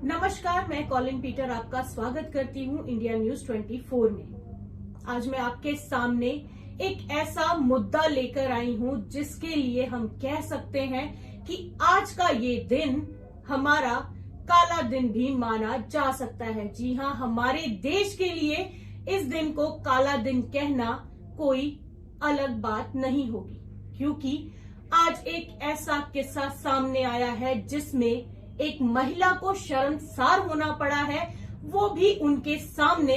नमस्कार, मैं Colin Peter आपका स्वागत करती हूं इंडिया न्यूज 24 में। आज मैं आपके सामने एक ऐसा मुद्दा लेकर आई हूं जिसके लिए हम कह सकते हैं कि आज का ये दिन हमारा काला दिन भी माना जा सकता है। जी हां, हमारे देश के लिए इस दिन को काला दिन कहना कोई अलग बात नहीं होगी, क्योंकि आज एक ऐसा किस्सा सामने आया है जिसमें एक महिला को शर्मसार होना पड़ा है, वो भी उनके सामने,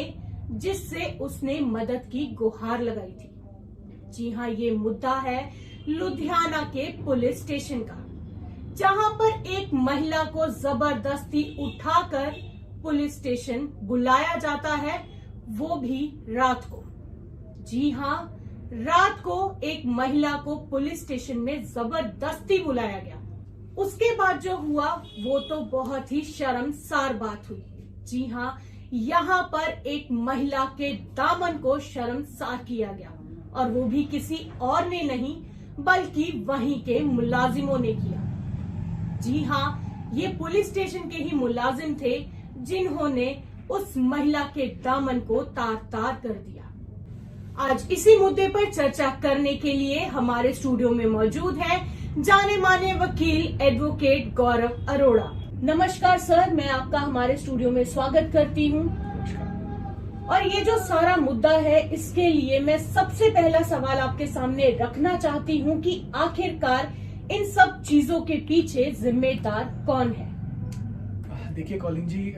जिससे उसने मदद की गुहार लगाई थी। जी हां, ये मुद्दा है लुधियाना के पुलिस स्टेशन का, जहां पर एक महिला को जबरदस्ती उठाकर पुलिस स्टेशन बुलाया जाता है, वो भी रात को। जी हां, रात को एक महिला को पुलिस स्टेशन में जबरदस्ती बुलाया गया। उसके बाद जो हुआ वो तो बहुत ही शर्मसार बात हुई। जी हां, यहाँ पर एक महिला के दामन को शर्मसार किया गया, और वो भी किसी और ने नहीं बल्कि वहीं के मुलाजिमों ने किया। जी हां, ये पुलिस स्टेशन के ही मुलाजिम थे जिन्होंने उस महिला के दामन को तार तार कर दिया। आज इसी मुद्दे पर चर्चा करने के लिए हमारे स्टूडियो में मौजूद है जाने माने वकील एडवोकेट गौरव अरोड़ा। नमस्कार सर, मैं आपका हमारे स्टूडियो में स्वागत करती हूं। और ये जो सारा मुद्दा है, इसके लिए मैं सबसे पहला सवाल आपके सामने रखना चाहती हूं कि आखिरकार इन सब चीजों के पीछे जिम्मेदार कौन है? देखिए कॉलिन जी,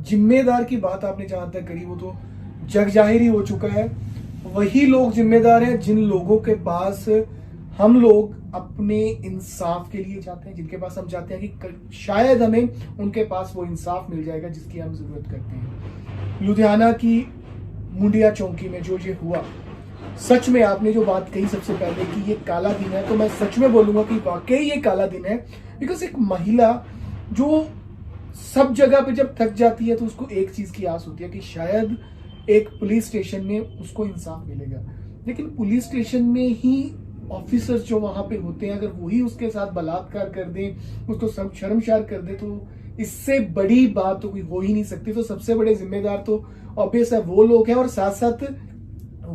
जिम्मेदार की बात आपने जहां तक करी वो तो जग जाहिर ही हो चुका है। वही लोग जिम्मेदार हैं जिन लोगों के पास हम लोग अपने इंसाफ के लिए जाते हैं, जिनके पास हम चाहते हैं कि शायद हमें उनके पास वो इंसाफ मिल जाएगा जिसकी हम जरूरत करते हैं। लुधियाना की मुंडिया चौकी में जो ये हुआ, सच में आपने जो बात कही सबसे पहले कि ये काला दिन है, तो मैं सच में बोलूंगा कि वाकई ये काला दिन है। बिकॉज एक महिला जो सब जगह पे जब थक जाती है तो उसको एक चीज की आस होती है कि शायद एक पुलिस स्टेशन में उसको इंसाफ मिलेगा, लेकिन पुलिस स्टेशन में ही ऑफिसर्स जो वहां पे होते हैं, अगर वही उसके साथ बलात्कार कर दें, उसको सब शर्मसार कर दे, तो इससे बड़ी बात तो कोई हो ही नहीं सकती। तो सबसे बड़े जिम्मेदार तो ऑब्वियस है वो लोग हैं, और साथ साथ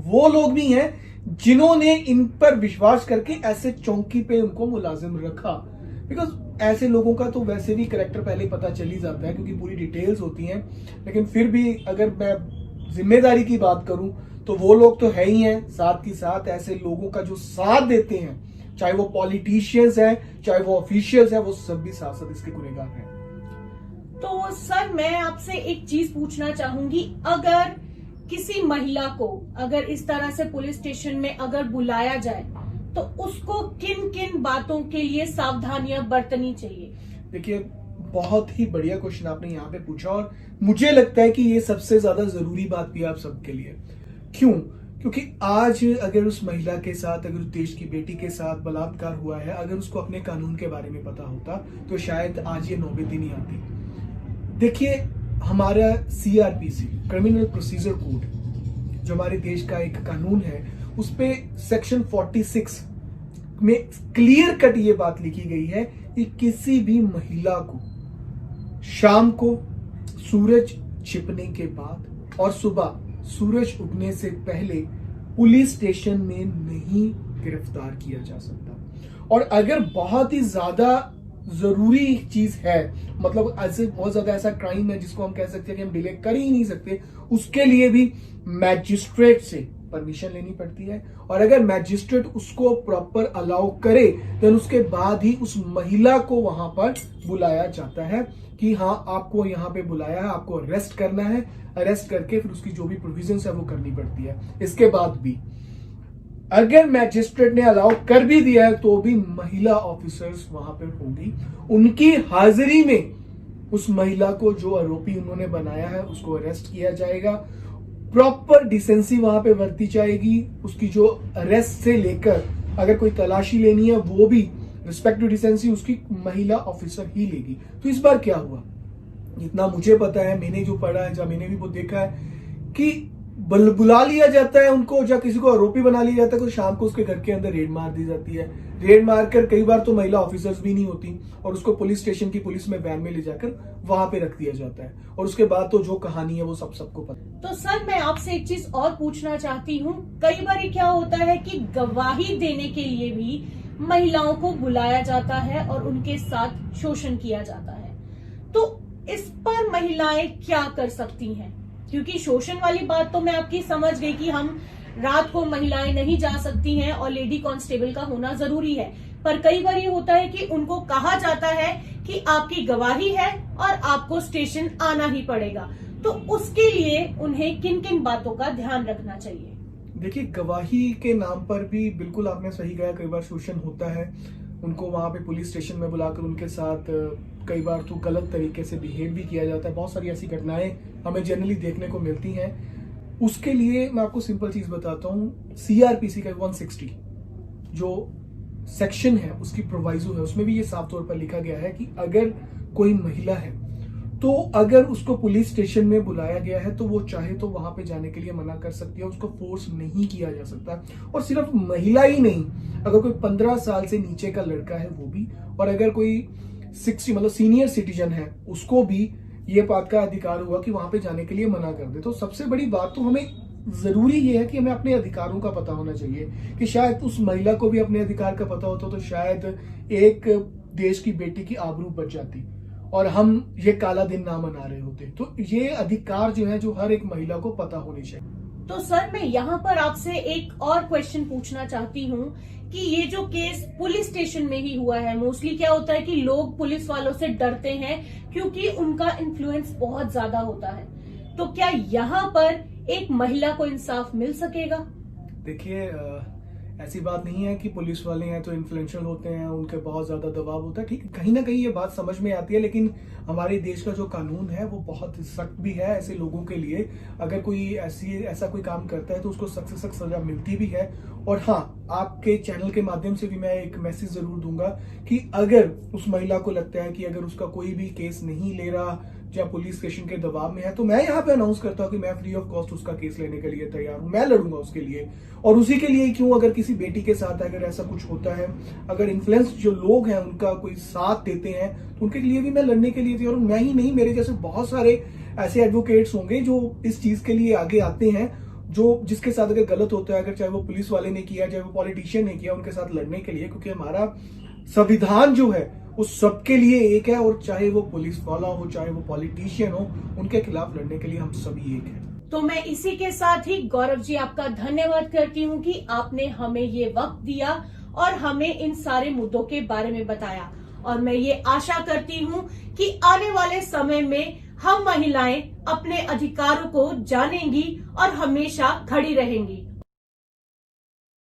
वो लोग भी हैं जिन्होंने इन पर विश्वास करके ऐसे चौकी पे उनको मुलाजिम रखा। बिकॉज ऐसे लोगों का तो वैसे भी कैरेक्टर पहले पता चल ही जाता है, क्योंकि पूरी डिटेल्स होती हैं। लेकिन फिर भी अगर मैं जिम्मेदारी की बात करूं तो वो लोग तो है ही हैं, साथ ही साथ ऐसे लोगों का जो साथ देते हैं, चाहे वो पॉलिटिशियंस हैं, चाहे वो ऑफिशियल्स हैं, वो सब भी साथ साथ इसके गुनहगार हैं। तो सर, मैं आपसे एक चीज पूछना चाहूंगी, अगर किसी महिला को अगर इस तरह से पुलिस स्टेशन में अगर बुलाया जाए तो उसको किन किन बातों के लिए सावधानियां बरतनी चाहिए? देखिए, बहुत ही बढ़िया क्वेश्चन आपने यहाँ पे पूछा, और मुझे लगता है कि ये सबसे ज्यादा जरूरी बात भी आप सबके लिए। क्यों? क्योंकि आज अगर उस महिला के साथ, अगर उस देश की बेटी के साथ बलात्कार हुआ है, अगर उसको अपने कानून के बारे में पता होता तो शायद आज ये नौबत ही नहीं आती। देखिए, हमारा CRPC, क्रिमिनल प्रोसीजर कोड, जो हमारे देश का एक कानून है, उस पे सेक्शन 46 में क्लियर कट ये बात लिखी गई है कि किसी भी महिला को शाम को सूरज छिपने के बाद और सुबह सूरज उगने से पहले पुलिस स्टेशन में नहीं गिरफ्तार किया जा सकता। और अगर बहुत ही ज्यादा जरूरी चीज है, मतलब ऐसे बहुत ज्यादा ऐसा क्राइम है जिसको हम कह सकते हैं कि हम डिले कर ही नहीं सकते, उसके लिए भी मैजिस्ट्रेट से परमिशन लेनी पड़ती है। और अगर मैजिस्ट्रेट उसको प्रॉपर अलाउ करे तो उसके बाद ही उस महिला को वहां पर बुलाया जाता है कि हाँ, आपको यहाँ पे बुलाया है, आपको अरेस्ट करना है। अरेस्ट करके फिर उसकी जो भी प्रोविजंस है वो करनी पड़ती है। इसके बाद भी अगर मैजिस्ट्रेट ने अलाउ कर भी दिया है तो भी महिला ऑफिसर्स वहां पर होंगी, उनकी हाजिरी में उस महिला को, जो आरोपी उन्होंने बनाया है, उसको अरेस्ट किया जाएगा। प्रॉपर डिसेंसी वहां पे बरती जाएगी। उसकी जो अरेस्ट से लेकर अगर कोई तलाशी लेनी है वो भी रिस्पेक्ट टू डिसेंसी उसकी महिला ऑफिसर ही लेगी। तो इस बार क्या हुआ, जितना मुझे पता है, मैंने जो पढ़ा है, जब मैंने भी वो देखा है कि बुला लिया जाता है उनको, या किसी को आरोपी बना लिया जाता है, तो शाम को उसके घर के अंदर रेड मार दी जाती है। रेड मारकर कई बार तो महिला ऑफिसर्स भी नहीं होती और उसको पुलिस स्टेशन की पुलिस में वैन में ले जाकर वहां पे रख दिया जाता है, और उसके बाद तो जो कहानी है वो सबको पता। तो सर मैं आपसे एक चीज और पूछना चाहती हूँ, कई बार क्या होता है कि गवाही देने के लिए भी महिलाओं को बुलाया जाता है और उनके साथ शोषण किया जाता है, तो इस पर महिलाएं क्या कर सकती हैं? क्योंकि शोषण वाली बात तो मैं आपकी समझ गई कि हम रात को महिलाएं नहीं जा सकती हैं और लेडी कांस्टेबल का होना जरूरी है, पर कई बार ये होता है कि उनको कहा जाता है कि आपकी गवाही है और आपको स्टेशन आना ही पड़ेगा, तो उसके लिए उन्हें किन किन बातों का ध्यान रखना चाहिए? देखिए, गवाही के नाम पर भी बिल्कुल आपने सही कहा, कई बार शोषण होता है। उनको वहां पे पुलिस स्टेशन में बुलाकर उनके साथ कई बार तो गलत तरीके से बिहेव भी किया जाता है। बहुत सारी ऐसी घटनाएं हमें जनरली देखने को मिलती हैं। उसके लिए मैं आपको सिंपल चीज बताता हूँ, सीआरपीसी का 160 जो सेक्शन है उसकी प्रोवाइजो है, उसमें भी ये साफ तौर पर लिखा गया है कि अगर कोई महिला है तो अगर उसको पुलिस स्टेशन में बुलाया गया है तो वो चाहे तो वहां पे जाने के लिए मना कर सकती है, उसको फोर्स नहीं किया जा सकता। और सिर्फ महिला ही नहीं, अगर कोई 15 साल से नीचे का लड़का है वो भी, और अगर कोई 60 मतलब सीनियर सिटीजन है उसको भी ये बात का अधिकार हुआ कि वहां पे जाने के लिए मना कर दे। तो सबसे बड़ी बात तो हमें जरूरी ये है कि हमें अपने अधिकारों का पता होना चाहिए, कि शायद उस महिला को भी अपने अधिकार का पता होता तो शायद एक देश की बेटी की आबरू बच जाती और हम ये काला दिन ना मना रहे होते। तो ये अधिकार जो है जो हर एक महिला को पता होनी चाहिए। तो सर मैं यहाँ पर आपसे एक और क्वेश्चन पूछना चाहती हूँ कि ये जो केस पुलिस स्टेशन में ही हुआ है, मोस्टली क्या होता है कि लोग पुलिस वालों से डरते हैं क्योंकि उनका इन्फ्लुएंस बहुत ज्यादा होता है, तो क्या यहाँ पर एक महिला को इंसाफ मिल सकेगा? देखिए, ऐसी बात नहीं है कि पुलिस वाले हैं तो इन्फ्लुएंशियल होते हैं, उनके बहुत ज्यादा दबाव होता है। ठीक, कहीं ना कहीं ये बात समझ में आती है, लेकिन हमारे देश का जो कानून है वो बहुत सख्त भी है ऐसे लोगों के लिए। अगर कोई ऐसा कोई काम करता है तो उसको सख्त से सख्त सजा मिलती भी है। और हाँ, आपके चैनल के माध्यम से भी मैं एक मैसेज जरूर दूंगा कि अगर उस महिला को लगता है कि अगर उसका कोई भी केस नहीं ले रहा या पुलिस स्टेशन के दबाव में है, तो मैं यहाँ पे अनाउंस करता हूँ कि मैं फ्री ऑफ कॉस्ट उसका केस लेने के लिए तैयार हूँ, मैं लड़ूंगा उसके लिए। और उसी के लिए क्यों, अगर किसी बेटी के साथ अगर ऐसा कुछ होता है, अगर इन्फ्लुएंस जो लोग हैं उनका कोई साथ देते हैं, तो उनके लिए भी मैं लड़ने के लिए तैयार हूँ। मैं ही नहीं, मेरे जैसे बहुत सारे ऐसे एडवोकेट्स होंगे जो इस चीज के लिए आगे आते हैं, जो जिसके साथ अगर गलत होता है, अगर चाहे वो पुलिस वाले ने किया चाहे वो पॉलिटिशियन ने किया, उनके साथ लड़ने के लिए। क्योंकि हमारा संविधान जो है उस सबके लिए एक है, और चाहे वो पुलिस वाला हो चाहे वो पॉलिटिशियन हो, उनके खिलाफ लड़ने के लिए हम सभी एक हैं। तो मैं इसी के साथ ही गौरव जी आपका धन्यवाद करती हूँ कि आपने हमें ये वक्त दिया और हमें इन सारे मुद्दों के बारे में बताया, और मैं ये आशा करती हूँ कि आने वाले समय में हम महिलाएं अपने अधिकारों को जानेंगी और हमेशा खड़ी रहेंगी।